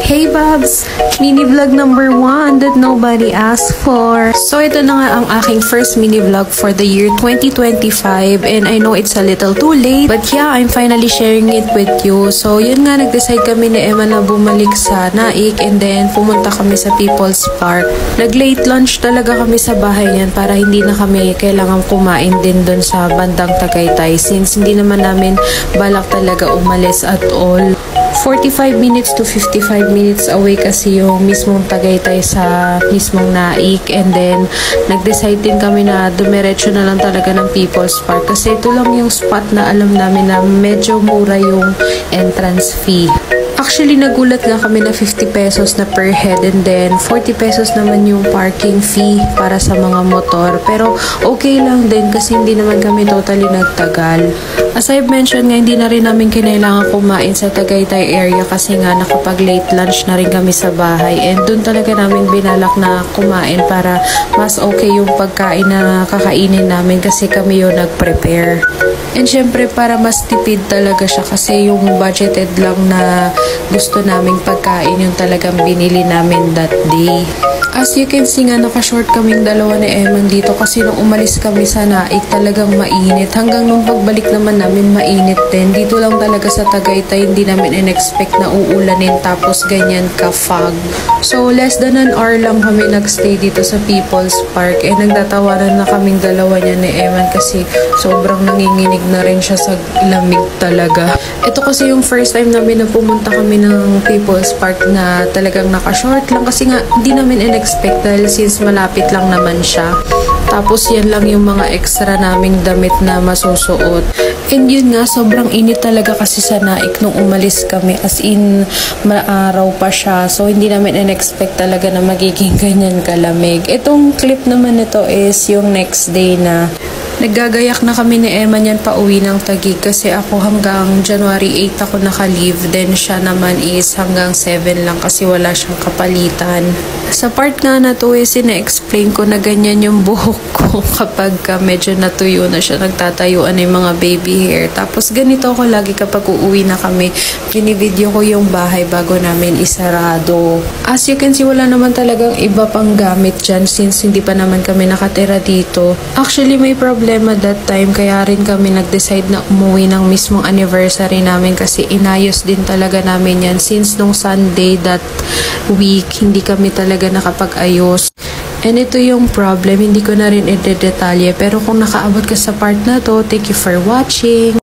Hey Babs! Mini vlog number 1 that nobody asked for. So ito na nga ang aking first mini vlog for the year 2025 and I know it's a little too late but yeah, I'm finally sharing it with you. So yun nga, nag-decide kami ni Emma na bumalik sa Naik and then pumunta kami sa People's Park. Nag-late lunch talaga kami sa bahay niyan para hindi na kami kailangan kumain din doon sa bandang Tagaytay since hindi naman namin balak talaga umalis at all. 45 minutes to 55 minutes away kasi yung mismong Tagaytay sa mismong Naik and then nag-decide din kami na dumiretso na lang talaga ng People's Park kasi ito lang yung spot na alam namin na medyo mura yung entrance fee. Actually, nagulat nga kami na 50 pesos na per head and then 40 pesos naman yung parking fee para sa mga motor. Pero okay lang din kasi hindi naman kami totally nagtagal. As I've mentioned nga, hindi na rin namin kinailangan kumain sa Tagaytay area kasi nga nakapag late lunch na rin kami sa bahay. And dun talaga namin binalak na kumain para mas okay yung pagkain na kakainin namin kasi kami yung nag-prepare. And syempre para mas tipid talaga siya kasi yung budgeted lang na gusto naming pagkain yung talagang binili namin that day. As you can see nga, naka-short kaming dalawa ni Eman dito kasi nung umalis kami sa Naik talagang mainit. Hanggang nung pagbalik naman namin mainit din. Dito lang talaga sa Tagaytay hindi namin in-expect na uulanin tapos ganyan ka-fog. So less than an hour lang kami nagstay dito sa People's Park and nagtatawanan na kaming dalawa niya ni Eman kasi sobrang nanginginig na rin siya sa lamig talaga. Ito kasi yung first time namin na pumunta kami ng People's Park na talagang naka-short lang kasi nga hindi namin in-expect dahil since malapit lang naman siya. Tapos yan lang yung mga extra naming damit na masusuot. And yun nga, sobrang init talaga kasi sa Naik nung umalis kami. As in, maaraw pa siya. So hindi namin in-expect talaga na magiging ganyan kalamig. Itong clip naman nito is yung next day na naggagayak na kami ni Emma niyan pa uwi ng Taguig kasi ako hanggang January 8 ako naka-leave. Then siya naman is hanggang 7 lang kasi wala siyang kapalitan. Sa part nga na to is ina-explain ko na ganyan yung buhok ko kapag medyo natuyo na siya, nagtatayuan na yung mga baby hair. Tapos ganito ako lagi kapag uuwi na kami. Binivideo ko yung bahay bago namin isarado. As you can see, wala naman talagang iba pang gamit dyan since hindi pa naman kami nakatira dito. Actually, may problema that time kaya rin kami nag-decide na umuwi ng mismong anniversary namin kasi inayos din talaga namin yan since nung Sunday that week hindi kami talaga nakapag-ayos. And ito yung problem, hindi ko na rin i-detalye pero kung nakaabot ka sa part na to, thank you for watching.